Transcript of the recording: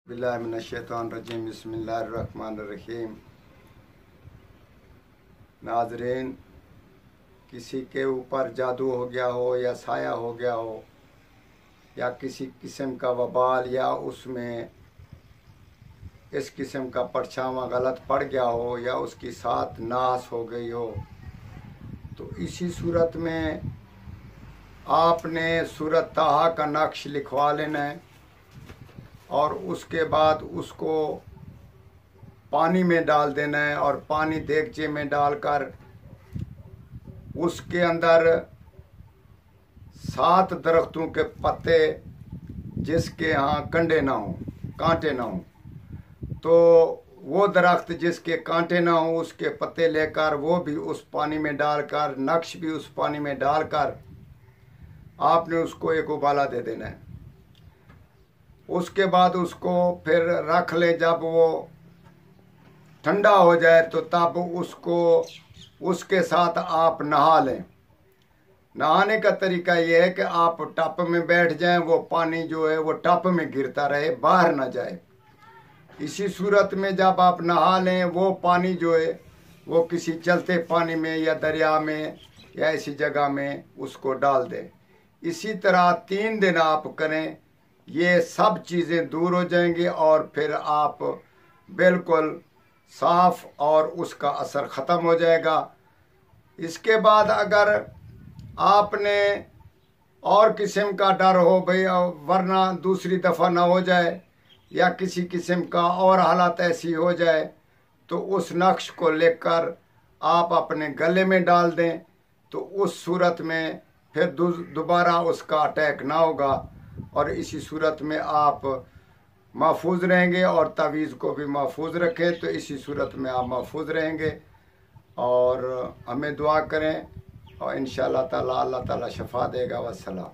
बिस्मिल्लाहिर्रहमानिर्रहीम बिस्मिल्लाहिर्रहमानिर्रहीम। नाज़रीन, किसी के ऊपर जादू हो गया हो या साया हो गया हो या किसी किस्म का वबाल या उसमें इस किस्म का परछावां गलत पड़ गया हो या उसकी साथ नाश हो गई हो, तो इसी सूरत में आपने सूरत ताहा का नक्श लिखवा लेना है और उसके बाद उसको पानी में डाल देना है और पानी देगचे में डालकर उसके अंदर 7 दरख्तों के पत्ते जिसके यहाँ कंडे ना हो, कांटे ना हो, तो वो दरख्त जिसके कांटे ना हो उसके पत्ते लेकर वो भी उस पानी में डालकर, नक्श भी उस पानी में डालकर आपने उसको एक उबाला दे देना है। उसके बाद उसको फिर रख ले, जब वो ठंडा हो जाए तो तब उसको उसके साथ आप नहा लें। नहाने का तरीका ये है कि आप टप में बैठ जाएं, वो पानी जो है वो टप में गिरता रहे, बाहर ना जाए। इसी सूरत में जब आप नहा लें, वो पानी जो है वो किसी चलते पानी में या दरिया में या ऐसी जगह में उसको डाल दें। इसी तरह 3 दिन आप करें, ये सब चीज़ें दूर हो जाएंगी और फिर आप बिल्कुल साफ और उसका असर ख़त्म हो जाएगा। इसके बाद अगर आपने और किस्म का डर हो भाई, वरना दूसरी दफ़ा ना हो जाए या किसी किस्म का और हालत ऐसी हो जाए, तो उस नक्श को लेकर आप अपने गले में डाल दें, तो उस सूरत में फिर दोबारा उसका अटैक ना होगा और इसी सूरत में आप महफूज रहेंगे। और तावीज़ को भी महफूज रखें तो इसी सूरत में आप महफूज रहेंगे। और हमें दुआ करें और इंशाअल्लाह ताला अल्लाह ताला शफा देगा। वस्सलाम।